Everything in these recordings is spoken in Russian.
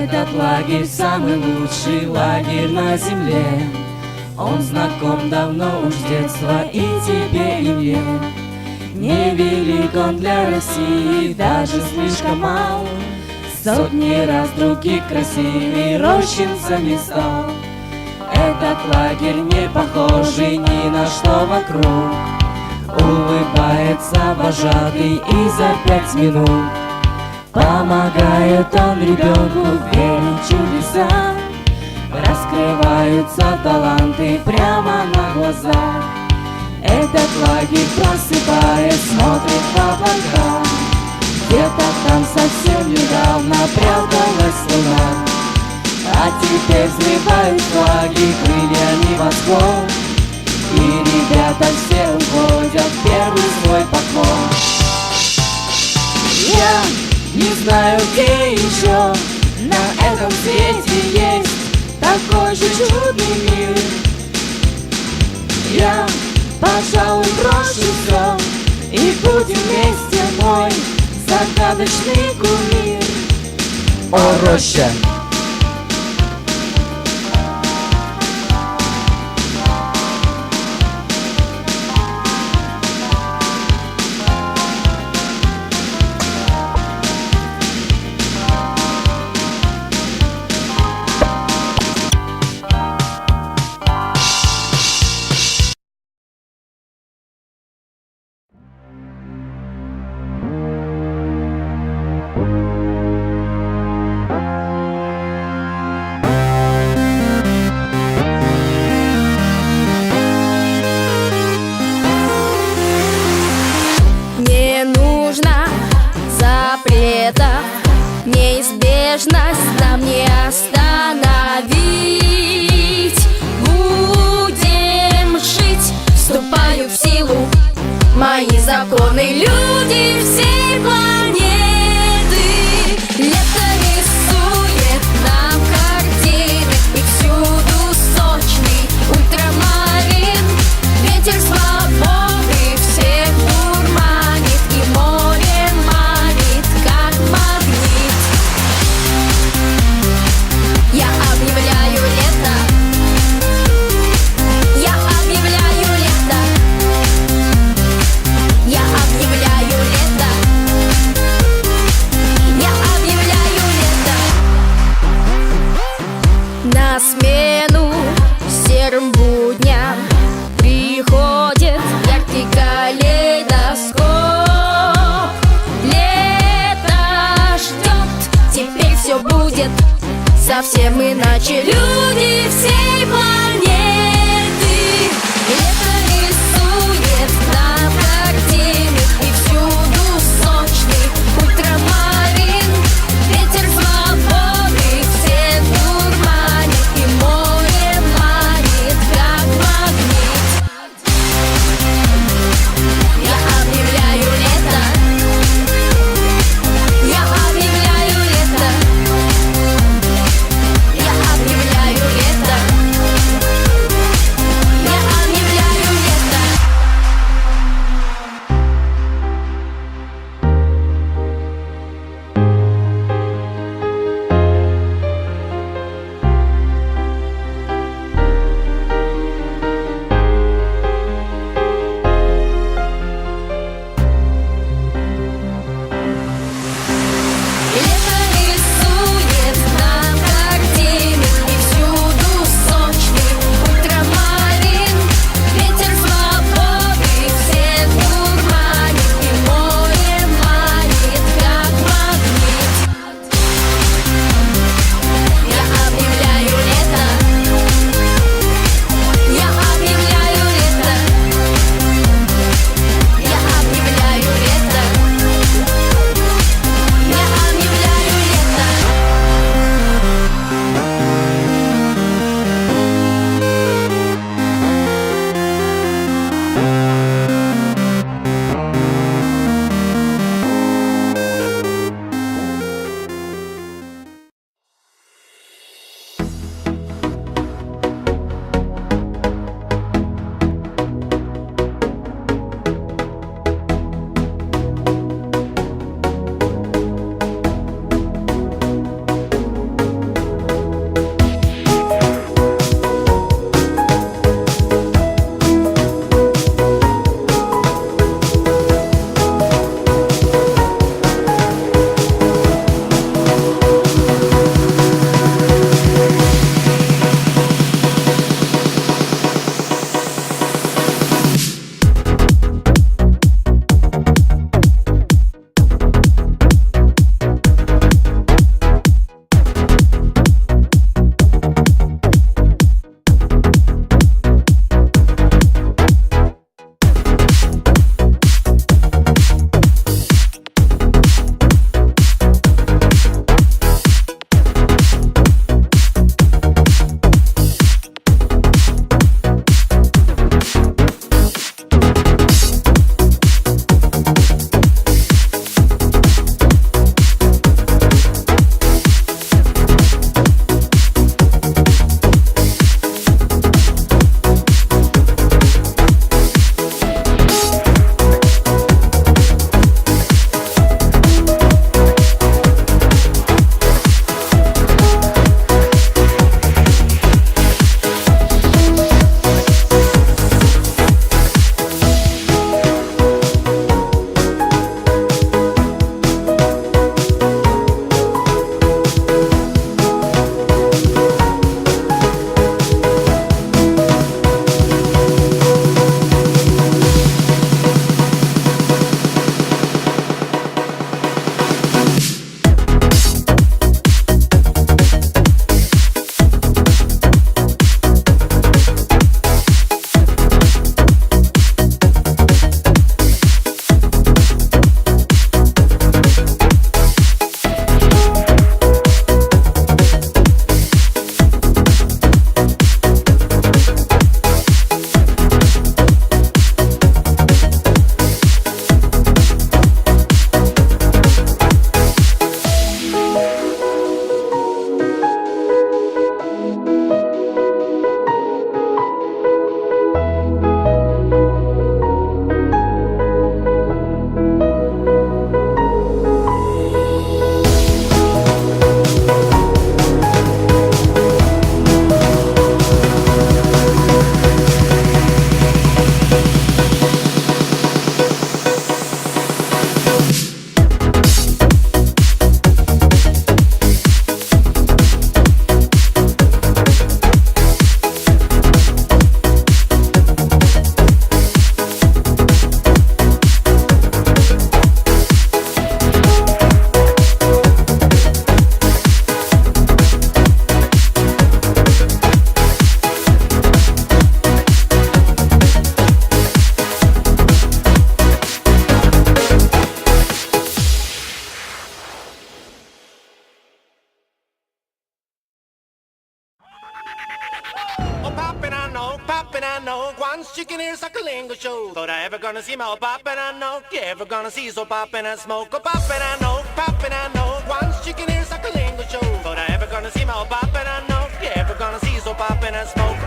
Этот лагерь самый лучший лагерь на земле. Он знаком давно уж с детства и тебе, и мне. Невелик он для России, даже слишком мал. Сотни раз других красивей рощинцами стал. Этот лагерь не похожий ни на что вокруг. Улыбается вожатый и за 5 минут помогает он ребенку верить в чудеса. Раскрываются таланты прямо на глазах. Этот лагерь, просыпаясь, смотрит в облака. Где-то там совсем недавно пряталась луна, а теперь взлетают флаги крыльями восход. И ребята все уходят в первый свой поклон. Я не знаю, где еще на этом свете есть такой же чудный мир. Я, пожалуй, брошу все и будем вместе, мой загадочный кумир. О, роща! Неизбежность нам не остановить. Будем жить, вступают в силу мои законы. Люди всей планеты. Лето рисует нам картины, и всюду сочный ультрамарин. Ветер свободы всех дурманит, и море манит, как магнит. Я объявляю лето. Я объявляю лето. Я объявляю лето. Я объявляю лето. На смену серым будням приходит яркий калейдоскоп. Лето ждет, теперь все будет совсем иначе. Люди всей планеты. Лето рисует нам картины, и всюду сочный ультрамарин. Ветер свободы всех дурманит, и море манит, как магнит. Я объявляю лето. Я объявляю лето. Я объявляю лето. I know. Once chicken ears suckling show. Thought I ever gonna see my poppin', I know. You ever gonna see so poppin' and smoke a poppin', I know. Poppin', I know. Once chicken ears suckling show. Thought I ever gonna see my poppin', I know. You ever gonna see so poppin' and smoke.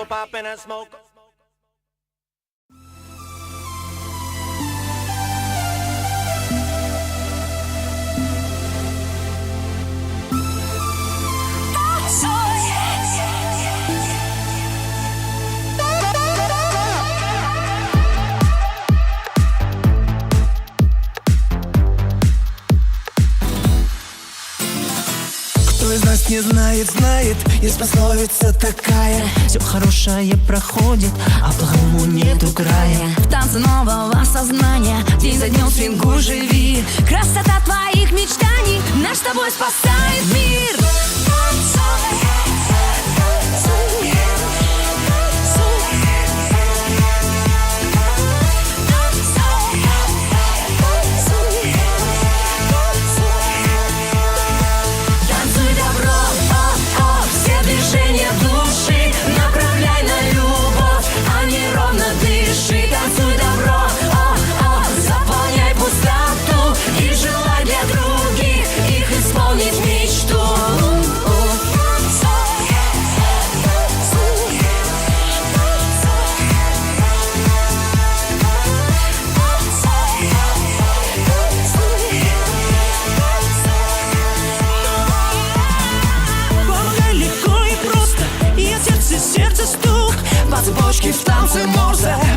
Poppin' and smoke. Кто из нас не знает, знает, есть пословица такая: все хорошее проходит, а плохому нету края. В танце нового сознания, день за днем свингу живи. Красота твоих мечтаний наш с тобой спасает мир. Цепочки в танце Морзе.